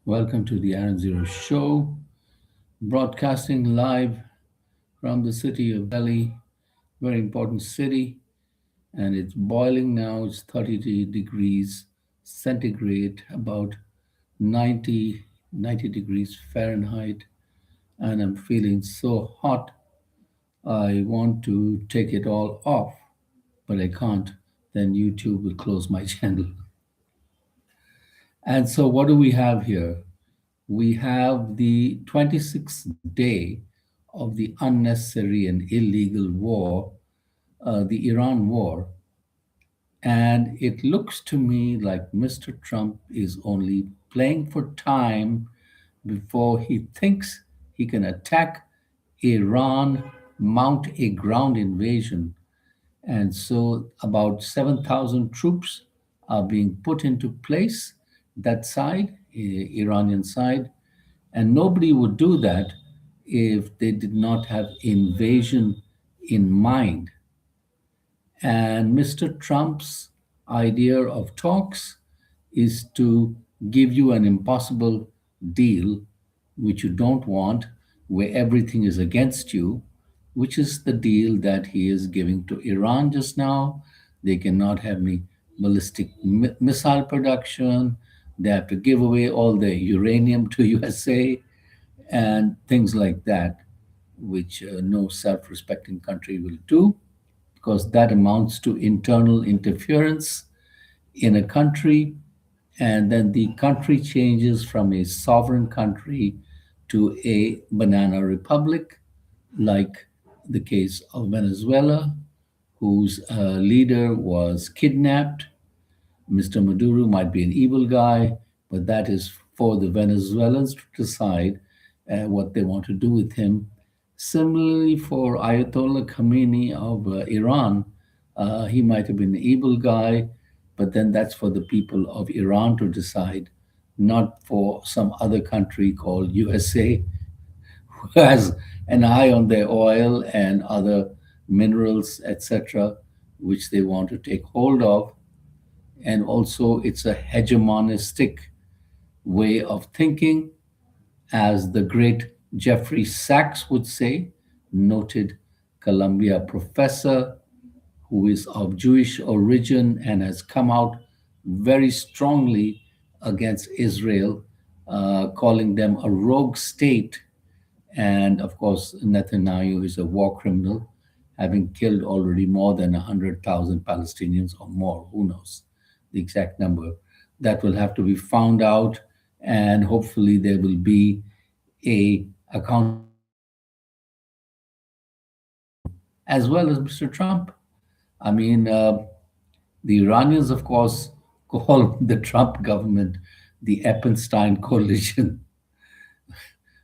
Welcome to the aaronzero show, broadcasting live from the city of Delhi, very important city, and it's boiling now. It's 33 degrees centigrade, about 90 degrees Fahrenheit, and I'm feeling so hot. I want to take it all off, but I can't. Then YouTube will close my channel. And so, what do we have here? We have the 26th day of the unnecessary and illegal war, the Iran war. And it looks to me like Mr. Trump is only playing for time before he thinks he can attack Iran, mount a ground invasion. And so about 7,000 troops are being put into place, that side, Iranian side. And nobody would do that if they did not have invasion in mind. And Mr. Trump's idea of talks is to give you an impossible deal, which you don't want, where everything is against you, which is the deal that he is giving to Iran just now. They cannot have any ballistic missile production. They have to give away all the uranium to USA and things like that, which no self respecting country will do because that amounts to internal interference in a country, and then the country changes from a sovereign country to a banana republic, like the case of Venezuela, whose leader was kidnapped. Mr. Maduro might be an evil guy, but that is for the Venezuelans to decide what they want to do with him. Similarly, for Ayatollah Khamenei of Iran, he might have been an evil guy, but then that's for the people of Iran to decide, not for some other country called USA, who has an eye on their oil and other minerals, etc., which they want to take hold of. And also, it's a hegemonistic way of thinking, as the great Jeffrey Sachs would say, noted Columbia professor who is of Jewish origin and has come out very strongly against Israel, calling them a rogue state. And of course, Netanyahu is a war criminal, having killed already more than 100,000 Palestinians or more. Who knows the exact number? That will have to be found out, and hopefully there will be a accountability as well as Mr. Trump. I mean, the Iranians, of course, call the Trump government the Eppenstein coalition.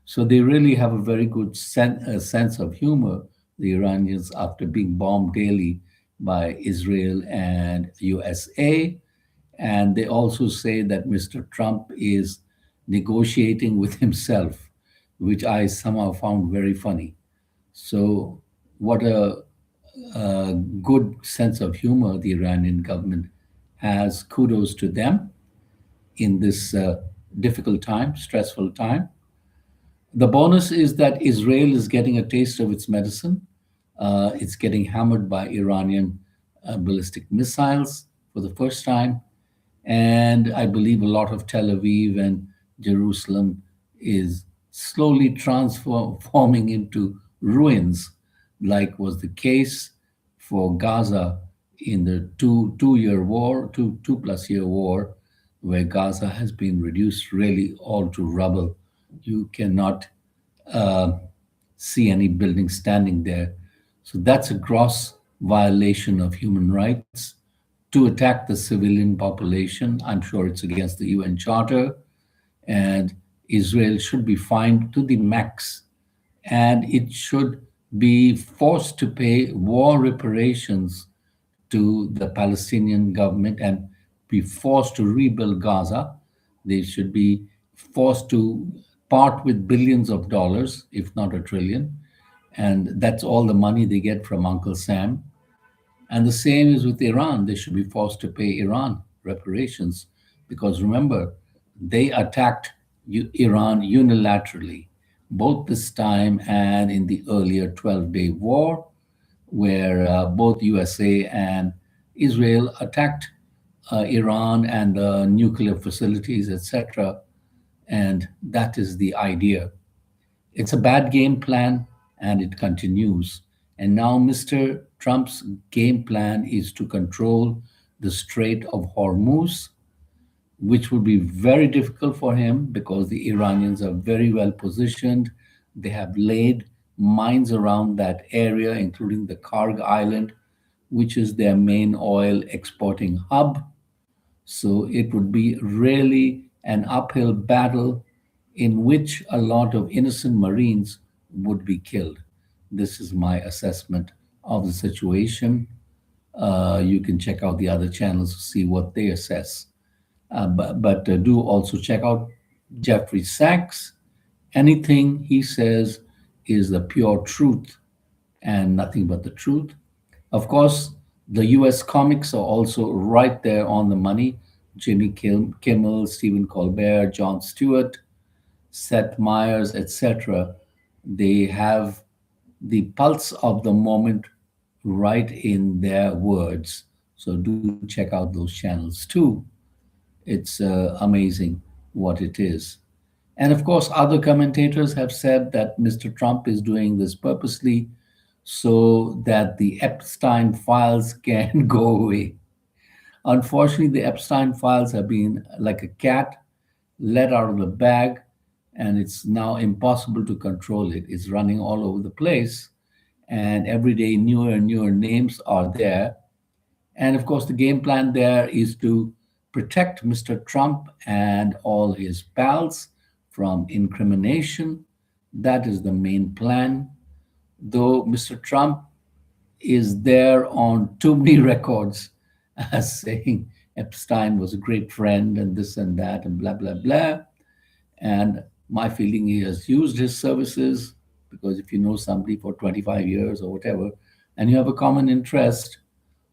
So they really have a very good sense of humor, the Iranians, after being bombed daily by Israel and USA. And they also say that Mr. Trump is negotiating with himself, which I somehow found very funny. So, what a good sense of humor the Iranian government has. Kudos to them in this difficult time, stressful time. The bonus is that Israel is getting a taste of its medicine. It's getting hammered by Iranian ballistic missiles for the first time. And I believe a lot of Tel Aviv and Jerusalem is slowly transforming into ruins, like was the case for Gaza in the two-year war, two plus year war, where Gaza has been reduced really all to rubble. You cannot uh, see any building standing there. So that's a gross violation of human rights to attack the civilian population. I'm sure it's against the UN Charter, and Israel should be fined to the max, and it should be forced to pay war reparations to the Palestinian government and be forced to rebuild Gaza. They should be forced to part with billions of dollars, if not a trillion. And that's all the money they get from Uncle Sam. And the same is with Iran. They should be forced to pay Iran reparations because remember, they attacked Iran unilaterally, both this time and in the earlier 12-day war, where both USA and Israel attacked Iran and the nuclear facilities, etc. And that is the idea. It's a bad game plan and it continues. And now Mr. Trump's game plan is to control the Strait of Hormuz, which would be very difficult for him because the Iranians are very well positioned. They have laid mines around that area, including the Karg Island, which is their main oil exporting hub. So it would be really an uphill battle in which a lot of innocent Marines would be killed. This is my assessment of the situation. You can check out the other channels to see what they assess. But do also check out Jeffrey Sachs. Anything he says is the pure truth and nothing but the truth. Of course, the US comics are also right there on the money. Jimmy Kimmel, Stephen Colbert, Jon Stewart, Seth Meyers, etc. They have the pulse of the moment right in their words. So do check out those channels too. It's amazing what it is. And of course, other commentators have said that Mr. Trump is doing this purposely so that the Epstein files can go away. Unfortunately, the Epstein files have been like a cat let out of the bag, and it's now impossible to control it. It's running all over the place, and every day newer and newer names are there. And of course, the game plan there is to protect Mr. Trump and all his pals from incrimination. That is the main plan. Though Mr. Trump is there on too many records as saying Epstein was a great friend and this and that and blah, blah, blah. And my feeling he has used his services because if you know somebody for 25 years or whatever, and you have a common interest,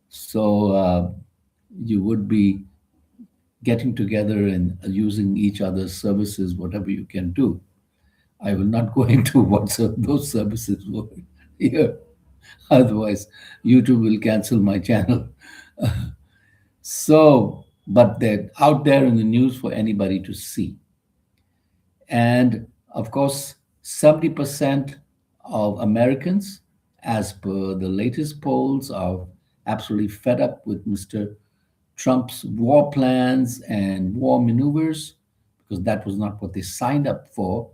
so you would be getting together and using each other's services, whatever you can do. I will not go into what those services were here. Otherwise, YouTube will cancel my channel. So, but they're out there in the news for anybody to see. And of course, 70% of Americans, as per the latest polls, are absolutely fed up with Mr. Trump's war plans and war maneuvers because that was not what they signed up for.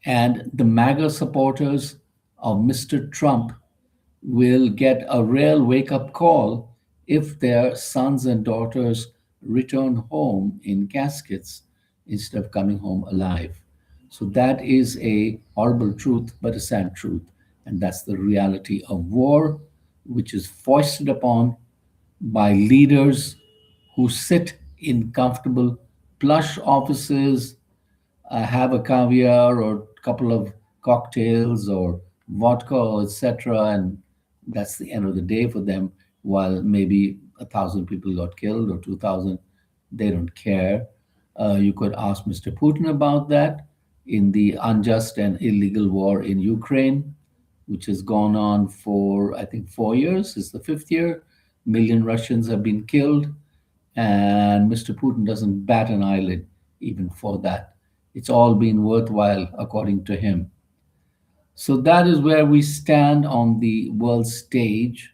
And the MAGA supporters of Mr. Trump will get a real wake up call if their sons and daughters return home in caskets instead of coming home alive. So that is a horrible truth, but a sad truth. And that's the reality of war, which is foisted upon by leaders who sit in comfortable, plush offices, have a caviar or a couple of cocktails or vodka, etc., and that's the end of the day for them. While maybe 1,000 people got killed or 2,000, they don't care. You could ask Mr. Putin about that in the unjust and illegal war in Ukraine, which has gone on for I think 4 years. It's the fifth year. Million Russians have been killed, and Mr. Putin doesn't bat an eyelid even for that. It's all been worthwhile, according to him. So that is where we stand on the world stage: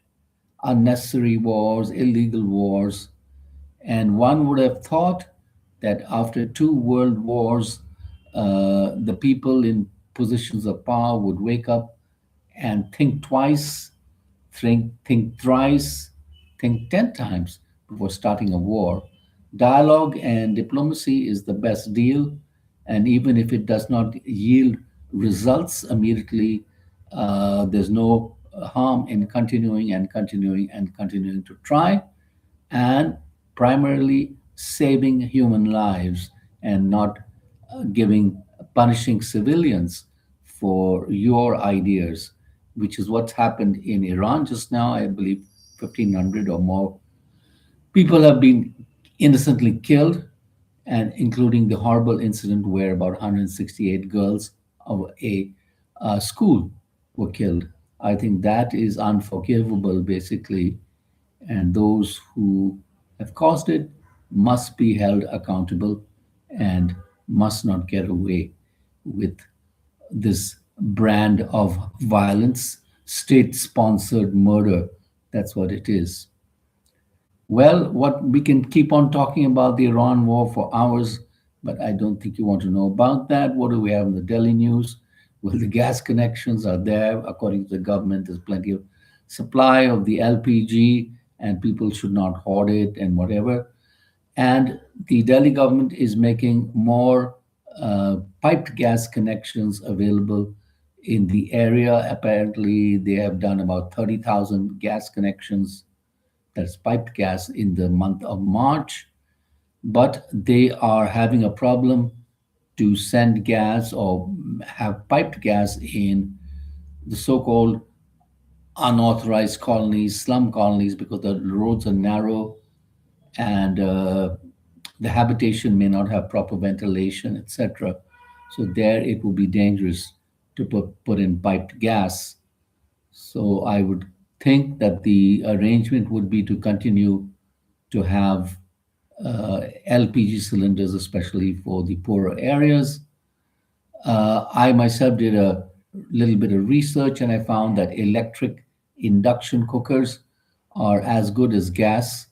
unnecessary wars, illegal wars. And one would have thought that after two world wars, the people in positions of power would wake up and think twice, think thrice, think 10 times before starting a war. Dialogue and diplomacy is the best deal. And even if it does not yield results immediately, there's no harm in continuing and continuing and continuing to try, and primarily saving human lives and not giving punishing civilians for your ideas, which is what's happened in Iran just now. I believe 1,500 or more people have been innocently killed, and including the horrible incident where about 168 girls of a school were killed. I think that is unforgivable, basically, and those who have caused it must be held accountable and must not get away with this brand of violence, state sponsored murder. That's what it is. Well, what we can keep on talking about the Iran war for hours, but I don't think you want to know about that. What do we have in the Delhi news? Well, the gas connections are there. According to the government, there's plenty of supply of the LPG, and people should not hoard it and whatever. And the Delhi government is making more piped gas connections available in the area. Apparently, they have done about 30,000 gas connections, that's piped gas, in the month of March, but they are having a problem to send gas or have piped gas in the so called unauthorized colonies, slum colonies, because the roads are narrow and the habitation may not have proper ventilation, etc. So there it would be dangerous to put in piped gas. So I would think that the arrangement would be to continue to have LPG cylinders, especially for the poorer areas. I myself did a little bit of research and I found that electric induction cookers are as good as gas,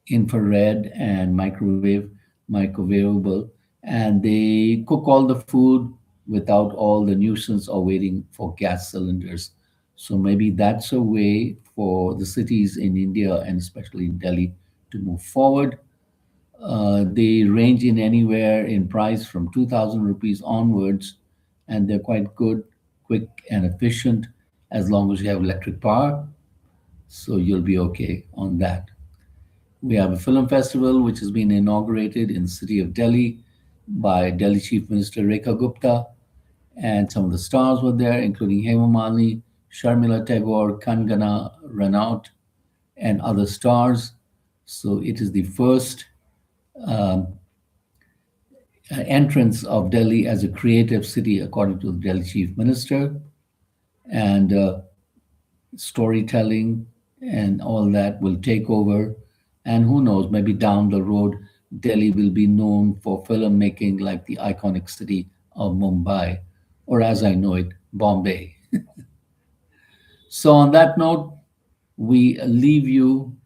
infrared and microwavable, and they cook all the food without all the nuisance of waiting for gas cylinders. So maybe that's a way for the cities in India and especially in Delhi to move forward. They range in anywhere in price from 2,000 rupees onwards, and they're quite good, quick, and efficient as long as you have electric power. So you'll be okay on that. We have a film festival which has been inaugurated in the city of Delhi by Delhi Chief Minister Rekha Gupta, and some of the stars were there, including Hema Malini, Sharmila Tagore, Kangana Ranaut, and other stars. So it is the first um, entrance of Delhi as a creative city, according to the Delhi Chief Minister, and storytelling and all that will take over. And who knows, maybe down the road, Delhi will be known for filmmaking like the iconic city of Mumbai, or as I know it, Bombay. So, on that note, we leave you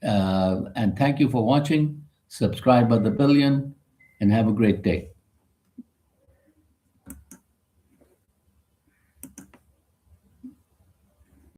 and thank you for watching. Subscribe by the billion and have a great day.